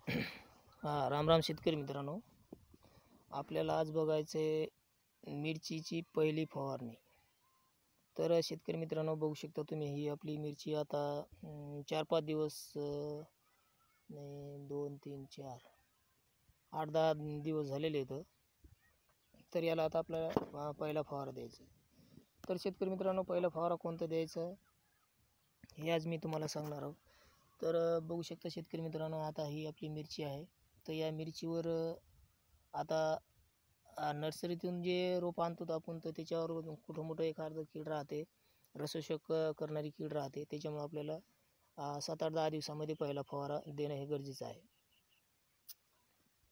राम राम शेतकरी मित्रांनो, आपल्याला आज बघायचं आहे मिरचीची पहिली फवारणी. तर शेतकरी मित्रांनो, बघू शकता तुम्ही ही आपली मिरची आता 4-5 दिवस नाही 2 3 4 8-10 दिवस झालेले आहेत. तर याला आता आपल्याला पहिला फवारा द्यायचा. तर शेतकरी मित्रांनो, पहिला फवारा कोणता द्यायचा हे आज मी तुम्हाला सांगणार आहोत. तर बघू शकता शेतकरी मित्रांनो, आता ही आपली मिरची आहे. तर या मिरचीवर आता नर्सरीतून जे रोप आणतो आपण, तर त्याच्यावर कुठं मोठं एखादं कीड राहते, रसशोषक करणारी कीड राहते. त्याच्यामुळे आपल्याला 7-8-10 दिवसामध्ये पहिला फवारा देणं हे गरजेचं आहे.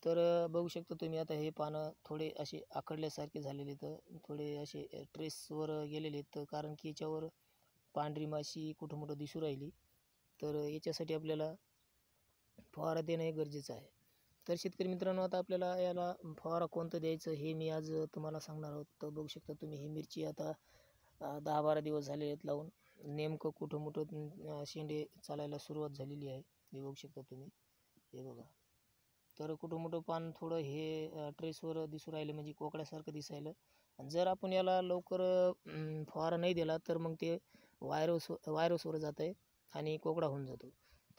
तर बघू शकता तुम्ही आता हे पानं थोडे असे आखडल्यासारखे झालेले, तर थोडे असे ट्रेसवर गेलेले आहेत, कारण की याच्यावर पांढरी माशी कुठं मोठं दिसू राहिली. तर याच्यासाठी आपल्याला फवारा देणं हे गरजेचं आहे. तर शेतकरी मित्रांनो, आता आपल्याला याला फवारा कोणतं द्यायचं हे मी आज तुम्हाला सांगणार आहोत. तर बघू शकता तुम्ही ही मिरची आता 10-12 दिवस झाले आहेत लावून. नेमकं कुठं मोठं शेंडे चालायला सुरुवात झालेली आहे. हे बघू शकता तुम्ही, हे बघा. तर कुठं मोठं पान थोडं हे ट्रेसवर दिसू राहिलं, म्हणजे कोकड्यासारखं दिसायलं. जर आपण याला लवकर फवारा नाही दिला तर मग ते व्हायरसवर जात आहे आणि कोकडा होऊन जातो.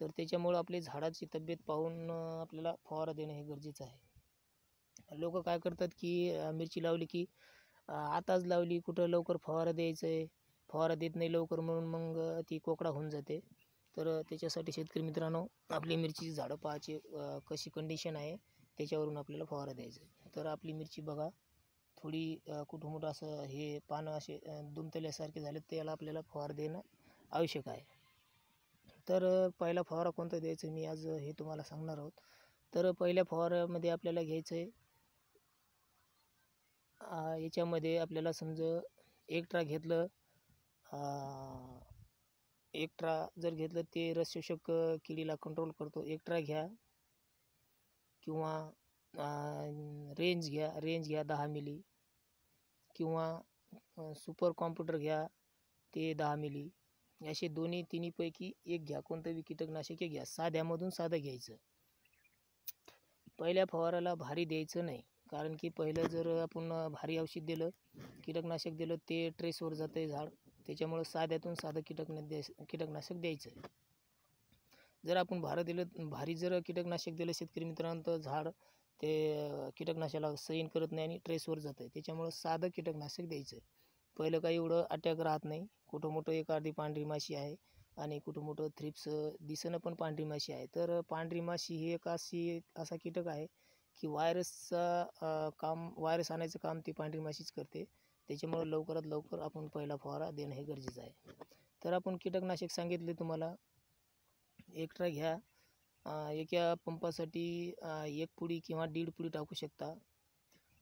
तर त्याच्यामुळं आपली झाडाची तब्येत पाहून आपल्याला फवारा देणं हे गरजेचं आहे. लोक काय करतात की मिरची लावली की आताच लावली, कुठं लवकर फवारा द्यायचं आहे, फवारा देत नाही लवकर म्हणून मग ती कोकडा होऊन जाते. तर त्याच्यासाठी शेतकरी मित्रांनो, आपली मिरचीची झाडं पाहायची कशी कंडिशन आहे त्याच्यावरून आपल्याला फवारा द्यायचा आहे. तर आपली मिरची बघा, थोडी कुठं मोठं असं हे पानं असे दुमतल्यासारखे झाले, त्याला आपल्याला फवारा देणं आवश्यक आहे. तर पहिला फवारा कोणता द्यायचा मी आज हे तुम्हाला सांगणार आहोत. तर पहिल्या फवाऱ्यामध्ये आपल्याला घ्यायचं आहे, याच्यामध्ये आपल्याला समजा 1 ट्रा घेतलं, 1 ट्रा जर घेतलं ते रसशोषक किडीला कंट्रोल करतो. 1 ट्रा घ्या किंवा रेंज घ्या 10 मिली, किंवा सुपर कॉम्प्युटर घ्या ते 10 मिली. असे तिन्हीपैकी एक घ्या, कोणतं बी कीटकनाशक घ्या. साध्यामधून साधं घ्यायचं. पहिल्या फवाराला भारी द्यायचं नाही, कारण की पहिलं जर आपण भारी औषध दिलं, कीटकनाशक दिलं, ते ट्रेसवर जातं आहे झाड. त्याच्यामुळं साध्यातून साधं कीटकनाशक द्यायचं. जर आपण भारी जर कीटकनाशक दिलं शेतकरी मित्रांनो, तर झाड ते कीटकनाशकाला सहन करत नाही आणि ट्रेसवर जातं आहे. त्याच्यामुळं साधं कीटकनाशक द्यायचं. पहिलं काही एवढं अटॅक राहत नाही. कुठं मोठं एखादी पांढरी माशी आहे आणि कुठं मोठं थ्रिप्स दिसणं पण पांढरी माशी आहे. तर पांढरी माशी ही एक असा कीटक आहे की व्हायरस आणायचं काम ती पांढरी माशीच करते. त्याच्यामुळं लवकरात लवकर आपण पहिला फवारा देणं हे गरजेचं आहे. तर आपण कीटकनाशक सांगितले तुम्हाला. 1 ट्रा घ्या, एका पंपासाठी 1 पुडी किंवा 1.5 पुडी टाकू शकता.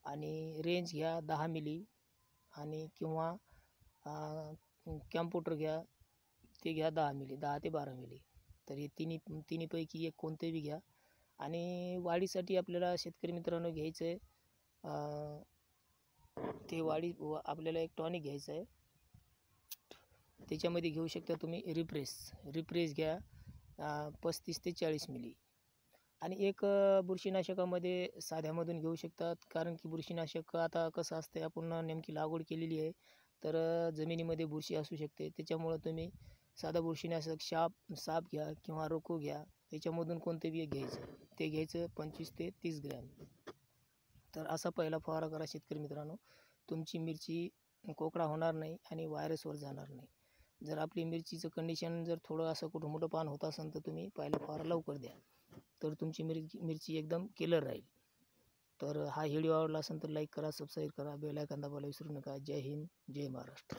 आणि रेंज घ्या 10 मिली, आणि किंवा कॅम्प्युटर घ्या, ते घ्या 10 मिली, 10 ते 12 मिली. तर हे तिन्हीपैकी एक कोणते बी घ्या. आणि वाढीसाठी आपल्याला शेतकरी मित्रांनो घ्यायचं आहे, ते आपल्याला एक टॉनिक घ्यायचं आहे. त्याच्यामध्ये घेऊ शकता तुम्ही रिप्रेस घ्या 35 ते 40 मिली. आणि एक बुरशीनाशकामध्ये साध्यामधून घेऊ शकतात, कारण की बुरशीनाशक आता कसं असतं, आपण नेमकी लागवड केलेली आहे, तर जमिनीमध्ये बुरशी असू शकते. त्याच्यामुळं तुम्ही साधा बुरशीनाशक साप घ्या किंवा रोको घ्या, त्याच्यामधून कोणते बी एक घ्यायचं. ते घ्यायचं 25 ते 30 ग्रॅम. तर असा पहिला फवारा करा शेतकरी मित्रांनो. तुमची मिरची कोकडा होणार नाही आणि व्हायरसवर जाणार नाही. जर आपली मिरचीचं कंडिशन जर थोडं असं कुठं मोठं पान होत असेल, तर तुम्ही पहिला फवारा लवकर द्या, तर तुमची मिरची एकदम किलर राहील. तर हा व्हिडिओ आवडला असेल तर लाईक करा, सबस्क्राईब करा, बेल आयकॉन दाबायला विसरू नका. जय हिंद, जय महाराष्ट्र.